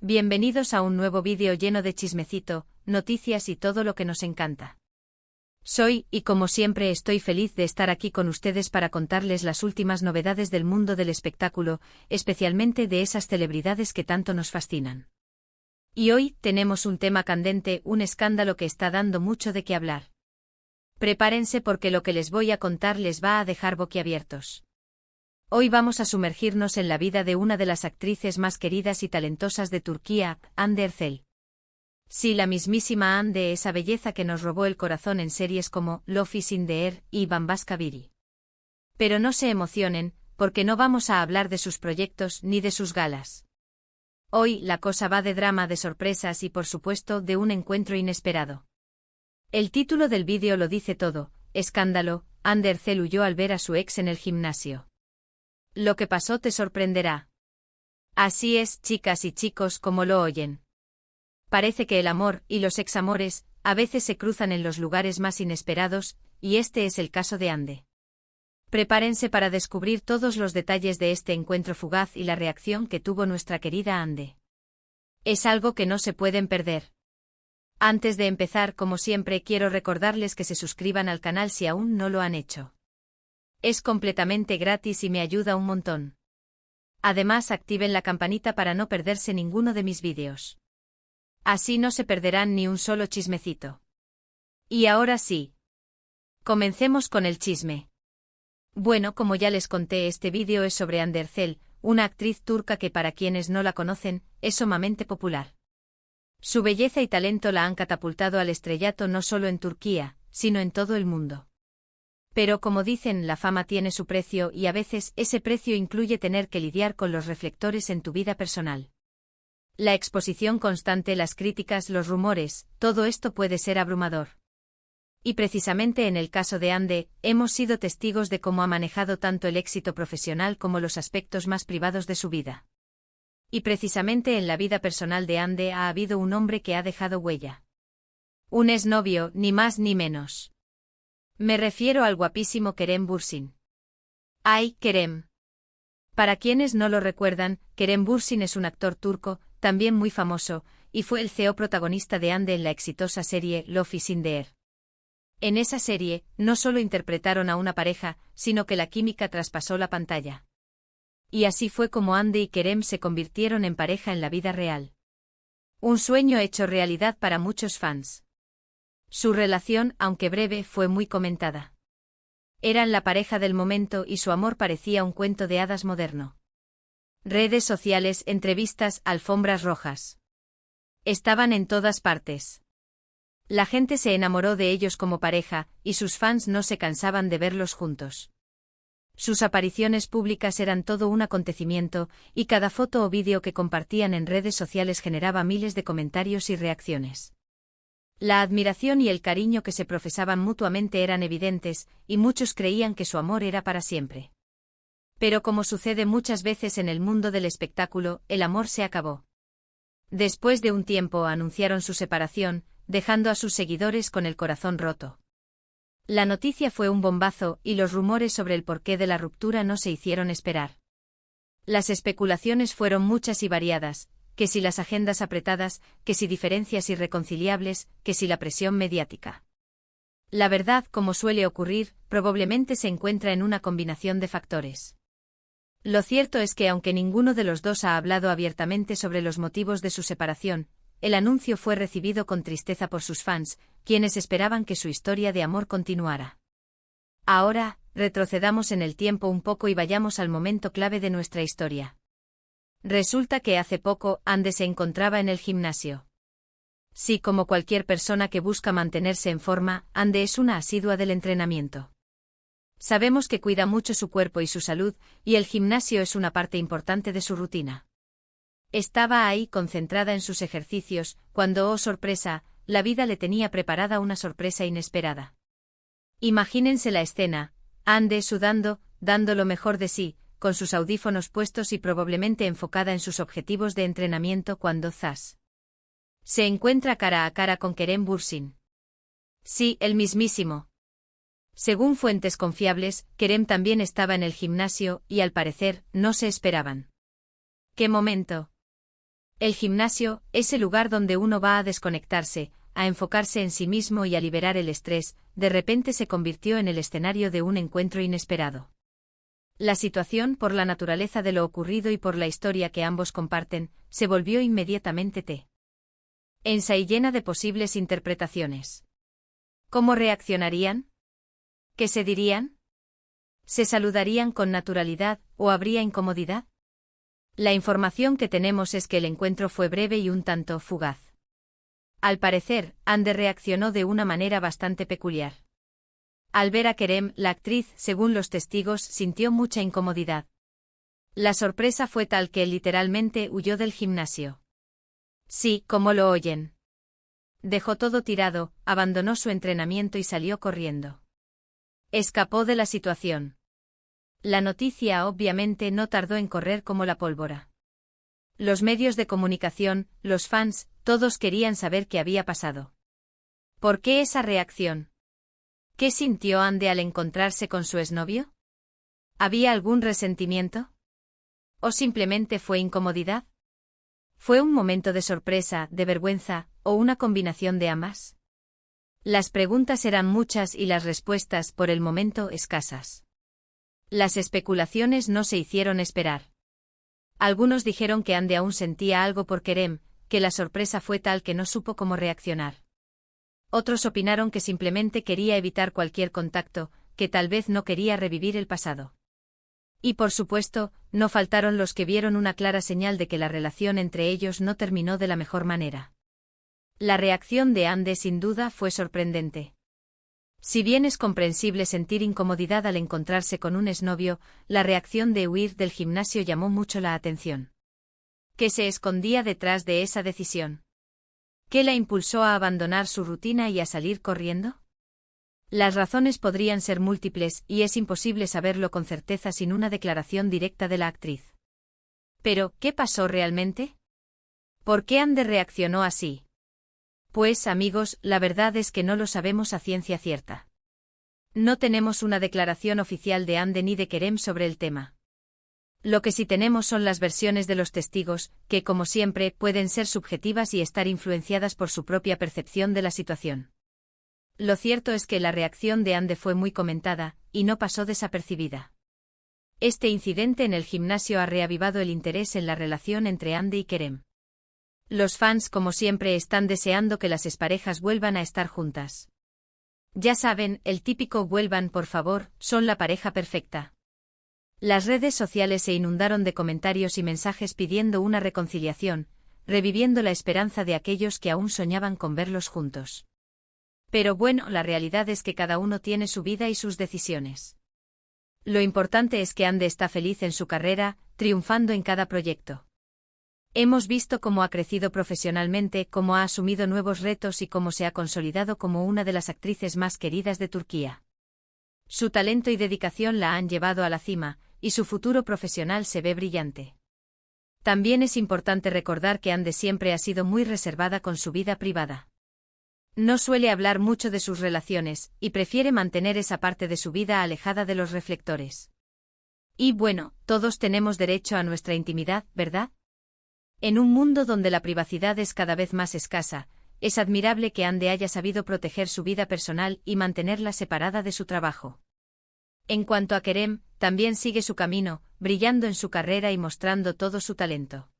Bienvenidos a un nuevo vídeo lleno de chismecito, noticias y todo lo que nos encanta. Soy, y como siempre estoy feliz de estar aquí con ustedes para contarles las últimas novedades del mundo del espectáculo, especialmente de esas celebridades que tanto nos fascinan. Y hoy tenemos un tema candente, un escándalo que está dando mucho de qué hablar. Prepárense porque lo que les voy a contar les va a dejar boquiabiertos. Hoy vamos a sumergirnos en la vida de una de las actrices más queridas y talentosas de Turquía, Hande Erçel. Sí, la mismísima Hande, esa belleza que nos robó el corazón en series como Love is in the Air y Bambaşka Biri. Pero no se emocionen, porque no vamos a hablar de sus proyectos ni de sus galas. Hoy la cosa va de drama, de sorpresas y por supuesto de un encuentro inesperado. El título del vídeo lo dice todo: escándalo, Hande Erçel huyó al ver a su ex en el gimnasio. Lo que pasó te sorprenderá. Así es, chicas y chicos, como lo oyen. Parece que el amor y los examores a veces se cruzan en los lugares más inesperados, y este es el caso de Hande. Prepárense para descubrir todos los detalles de este encuentro fugaz y la reacción que tuvo nuestra querida Hande. Es algo que no se pueden perder. Antes de empezar, como siempre, quiero recordarles que se suscriban al canal si aún no lo han hecho. Es completamente gratis y me ayuda un montón. Además, activen la campanita para no perderse ninguno de mis vídeos. Así no se perderán ni un solo chismecito. Y ahora sí. Comencemos con el chisme. Bueno, como ya les conté, este vídeo es sobre Hande Erçel, una actriz turca que, para quienes no la conocen, es sumamente popular. Su belleza y talento la han catapultado al estrellato no solo en Turquía, sino en todo el mundo. Pero como dicen, la fama tiene su precio y a veces ese precio incluye tener que lidiar con los reflectores en tu vida personal. La exposición constante, las críticas, los rumores, todo esto puede ser abrumador. Y precisamente en el caso de Hande, hemos sido testigos de cómo ha manejado tanto el éxito profesional como los aspectos más privados de su vida. Y precisamente en la vida personal de Hande ha habido un hombre que ha dejado huella. Un exnovio, ni más ni menos. Me refiero al guapísimo Kerem Bürsin. ¡Ay, Kerem! Para quienes no lo recuerdan, Kerem Bürsin es un actor turco, también muy famoso, y fue el CEO protagonista de Hande en la exitosa serie Love is in the Air. En esa serie, no solo interpretaron a una pareja, sino que la química traspasó la pantalla. Y así fue como Hande y Kerem se convirtieron en pareja en la vida real. Un sueño hecho realidad para muchos fans. Su relación, aunque breve, fue muy comentada. Eran la pareja del momento y su amor parecía un cuento de hadas moderno. Redes sociales, entrevistas, alfombras rojas. Estaban en todas partes. La gente se enamoró de ellos como pareja, y sus fans no se cansaban de verlos juntos. Sus apariciones públicas eran todo un acontecimiento, y cada foto o vídeo que compartían en redes sociales generaba miles de comentarios y reacciones. La admiración y el cariño que se profesaban mutuamente eran evidentes, y muchos creían que su amor era para siempre. Pero como sucede muchas veces en el mundo del espectáculo, el amor se acabó. Después de un tiempo anunciaron su separación, dejando a sus seguidores con el corazón roto. La noticia fue un bombazo, y los rumores sobre el porqué de la ruptura no se hicieron esperar. Las especulaciones fueron muchas y variadas, que si las agendas apretadas, que si diferencias irreconciliables, que si la presión mediática. La verdad, como suele ocurrir, probablemente se encuentra en una combinación de factores. Lo cierto es que aunque ninguno de los dos ha hablado abiertamente sobre los motivos de su separación, el anuncio fue recibido con tristeza por sus fans, quienes esperaban que su historia de amor continuara. Ahora, retrocedamos en el tiempo un poco y vayamos al momento clave de nuestra historia. Resulta que hace poco, Hande se encontraba en el gimnasio. Sí, como cualquier persona que busca mantenerse en forma, Hande es una asidua del entrenamiento. Sabemos que cuida mucho su cuerpo y su salud, y el gimnasio es una parte importante de su rutina. Estaba ahí concentrada en sus ejercicios, cuando, oh sorpresa, la vida le tenía preparada una sorpresa inesperada. Imagínense la escena: Hande sudando, dando lo mejor de sí, con sus audífonos puestos y probablemente enfocada en sus objetivos de entrenamiento cuando ¡zas! Se encuentra cara a cara con Kerem Bürsin. Sí, el mismísimo. Según fuentes confiables, Kerem también estaba en el gimnasio y al parecer, no se esperaban. ¡Qué momento! El gimnasio, ese lugar donde uno va a desconectarse, a enfocarse en sí mismo y a liberar el estrés, de repente se convirtió en el escenario de un encuentro inesperado. La situación, por la naturaleza de lo ocurrido y por la historia que ambos comparten, se volvió inmediatamente tensa y llena de posibles interpretaciones. ¿Cómo reaccionarían? ¿Qué se dirían? ¿Se saludarían con naturalidad o habría incomodidad? La información que tenemos es que el encuentro fue breve y un tanto fugaz. Al parecer, Ande reaccionó de una manera bastante peculiar. Al ver a Kerem, la actriz, según los testigos, sintió mucha incomodidad. La sorpresa fue tal que literalmente huyó del gimnasio. Sí, como lo oyen. Dejó todo tirado, abandonó su entrenamiento y salió corriendo. Escapó de la situación. La noticia obviamente no tardó en correr como la pólvora. Los medios de comunicación, los fans, todos querían saber qué había pasado. ¿Por qué esa reacción? ¿Qué sintió Ande al encontrarse con su exnovio? ¿Había algún resentimiento? ¿O simplemente fue incomodidad? ¿Fue un momento de sorpresa, de vergüenza, o una combinación de ambas? Las preguntas eran muchas y las respuestas, por el momento, escasas. Las especulaciones no se hicieron esperar. Algunos dijeron que Ande aún sentía algo por Kerem, que la sorpresa fue tal que no supo cómo reaccionar. Otros opinaron que simplemente quería evitar cualquier contacto, que tal vez no quería revivir el pasado. Y por supuesto, no faltaron los que vieron una clara señal de que la relación entre ellos no terminó de la mejor manera. La reacción de Ande sin duda fue sorprendente. Si bien es comprensible sentir incomodidad al encontrarse con un exnovio, la reacción de huir del gimnasio llamó mucho la atención. ¿Qué se escondía detrás de esa decisión? ¿Qué la impulsó a abandonar su rutina y a salir corriendo? Las razones podrían ser múltiples y es imposible saberlo con certeza sin una declaración directa de la actriz. Pero, ¿qué pasó realmente? ¿Por qué Ande reaccionó así? Pues, amigos, la verdad es que no lo sabemos a ciencia cierta. No tenemos una declaración oficial de Ande ni de Kerem sobre el tema. Lo que sí tenemos son las versiones de los testigos, que, como siempre, pueden ser subjetivas y estar influenciadas por su propia percepción de la situación. Lo cierto es que la reacción de Ande fue muy comentada, y no pasó desapercibida. Este incidente en el gimnasio ha reavivado el interés en la relación entre Ande y Kerem. Los fans, como siempre, están deseando que las exparejas vuelvan a estar juntas. Ya saben, el típico "vuelvan por favor", son la pareja perfecta. Las redes sociales se inundaron de comentarios y mensajes pidiendo una reconciliación, reviviendo la esperanza de aquellos que aún soñaban con verlos juntos. Pero bueno, la realidad es que cada uno tiene su vida y sus decisiones. Lo importante es que Ande está feliz en su carrera, triunfando en cada proyecto. Hemos visto cómo ha crecido profesionalmente, cómo ha asumido nuevos retos y cómo se ha consolidado como una de las actrices más queridas de Turquía. Su talento y dedicación la han llevado a la cima, y su futuro profesional se ve brillante. También es importante recordar que Ande siempre ha sido muy reservada con su vida privada. No suele hablar mucho de sus relaciones, y prefiere mantener esa parte de su vida alejada de los reflectores. Y bueno, todos tenemos derecho a nuestra intimidad, ¿verdad? En un mundo donde la privacidad es cada vez más escasa, es admirable que Ande haya sabido proteger su vida personal y mantenerla separada de su trabajo. En cuanto a Kerem, también sigue su camino, brillando en su carrera y mostrando todo su talento.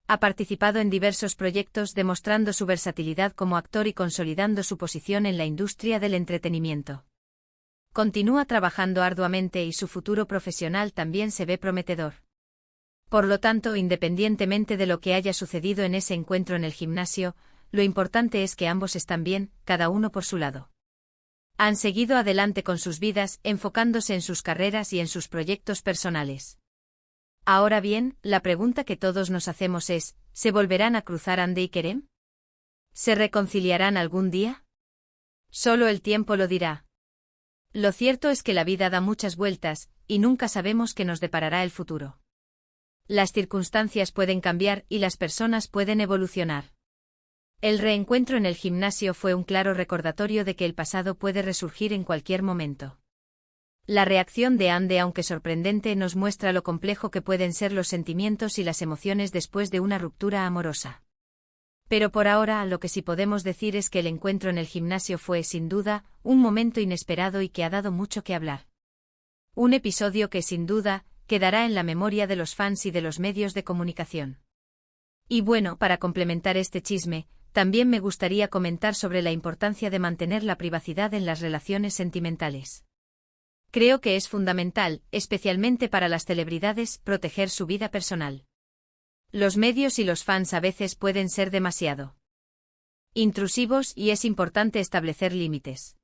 Ha participado en diversos proyectos demostrando su versatilidad como actor y consolidando su posición en la industria del entretenimiento. Continúa trabajando arduamente y su futuro profesional también se ve prometedor. Por lo tanto, independientemente de lo que haya sucedido en ese encuentro en el gimnasio, lo importante es que ambos están bien, cada uno por su lado. Han seguido adelante con sus vidas, enfocándose en sus carreras y en sus proyectos personales. Ahora bien, la pregunta que todos nos hacemos es, ¿se volverán a cruzar Ande y Kerem? ¿Se reconciliarán algún día? Solo el tiempo lo dirá. Lo cierto es que la vida da muchas vueltas, y nunca sabemos qué nos deparará el futuro. Las circunstancias pueden cambiar y las personas pueden evolucionar. El reencuentro en el gimnasio fue un claro recordatorio de que el pasado puede resurgir en cualquier momento. La reacción de Ande, aunque sorprendente, nos muestra lo complejo que pueden ser los sentimientos y las emociones después de una ruptura amorosa. Pero por ahora, lo que sí podemos decir es que el encuentro en el gimnasio fue, sin duda, un momento inesperado y que ha dado mucho que hablar. Un episodio que, sin duda, quedará en la memoria de los fans y de los medios de comunicación. Y bueno, para complementar este chisme, también me gustaría comentar sobre la importancia de mantener la privacidad en las relaciones sentimentales. Creo que es fundamental, especialmente para las celebridades, proteger su vida personal. Los medios y los fans a veces pueden ser demasiado intrusivos y es importante establecer límites.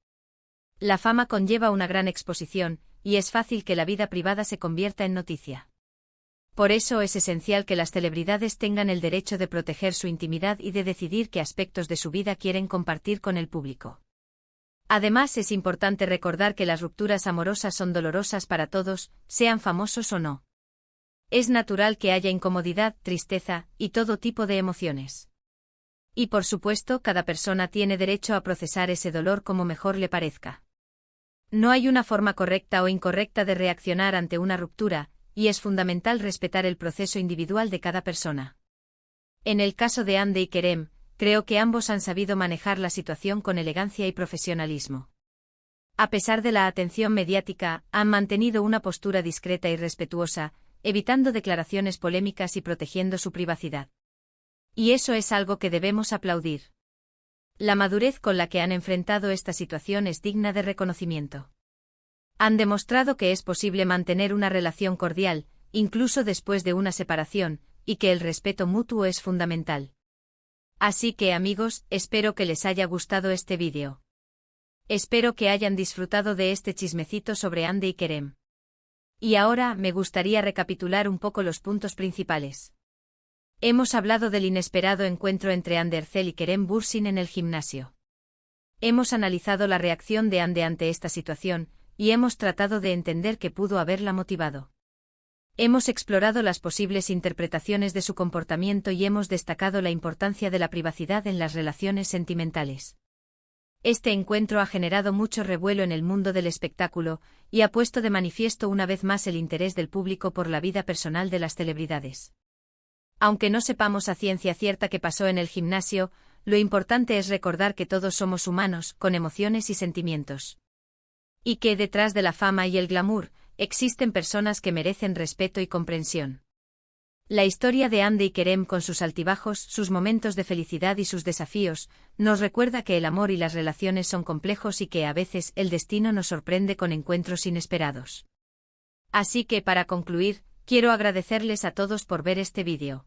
La fama conlleva una gran exposición, y es fácil que la vida privada se convierta en noticia. Por eso es esencial que las celebridades tengan el derecho de proteger su intimidad y de decidir qué aspectos de su vida quieren compartir con el público. Además, es importante recordar que las rupturas amorosas son dolorosas para todos, sean famosos o no. Es natural que haya incomodidad, tristeza, y todo tipo de emociones. Y por supuesto, cada persona tiene derecho a procesar ese dolor como mejor le parezca. No hay una forma correcta o incorrecta de reaccionar ante una ruptura, y es fundamental respetar el proceso individual de cada persona. En el caso de Ande y Kerem, creo que ambos han sabido manejar la situación con elegancia y profesionalismo. A pesar de la atención mediática, han mantenido una postura discreta y respetuosa, evitando declaraciones polémicas y protegiendo su privacidad. Y eso es algo que debemos aplaudir. La madurez con la que han enfrentado esta situación es digna de reconocimiento. Han demostrado que es posible mantener una relación cordial, incluso después de una separación, y que el respeto mutuo es fundamental. Así que, amigos, espero que les haya gustado este vídeo. Espero que hayan disfrutado de este chismecito sobre Ande y Kerem. Y ahora me gustaría recapitular un poco los puntos principales. Hemos hablado del inesperado encuentro entre Andercel y Kerem Bürsin en el gimnasio. Hemos analizado la reacción de Ande ante esta situación, y hemos tratado de entender qué pudo haberla motivado. Hemos explorado las posibles interpretaciones de su comportamiento y hemos destacado la importancia de la privacidad en las relaciones sentimentales. Este encuentro ha generado mucho revuelo en el mundo del espectáculo, y ha puesto de manifiesto una vez más el interés del público por la vida personal de las celebridades. Aunque no sepamos a ciencia cierta qué pasó en el gimnasio, lo importante es recordar que todos somos humanos, con emociones y sentimientos. Y que detrás de la fama y el glamour, existen personas que merecen respeto y comprensión. La historia de Ande y Kerem, con sus altibajos, sus momentos de felicidad y sus desafíos, nos recuerda que el amor y las relaciones son complejos y que a veces el destino nos sorprende con encuentros inesperados. Así que, para concluir, quiero agradecerles a todos por ver este vídeo.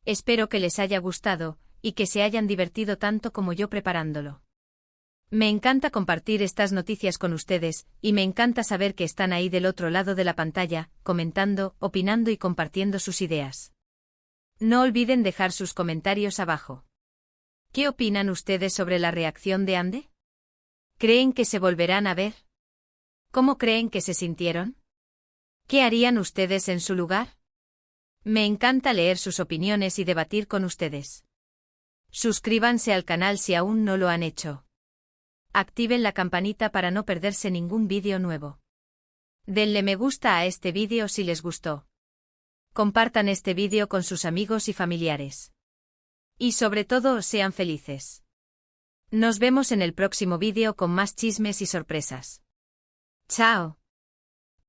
Espero que les haya gustado, y que se hayan divertido tanto como yo preparándolo. Me encanta compartir estas noticias con ustedes, y me encanta saber que están ahí del otro lado de la pantalla, comentando, opinando y compartiendo sus ideas. No olviden dejar sus comentarios abajo. ¿Qué opinan ustedes sobre la reacción de Ande? ¿Creen que se volverán a ver? ¿Cómo creen que se sintieron? ¿Qué harían ustedes en su lugar? Me encanta leer sus opiniones y debatir con ustedes. Suscríbanse al canal si aún no lo han hecho. Activen la campanita para no perderse ningún vídeo nuevo. Denle me gusta a este vídeo si les gustó. Compartan este vídeo con sus amigos y familiares. Y sobre todo, sean felices. Nos vemos en el próximo vídeo con más chismes y sorpresas. ¡Chao!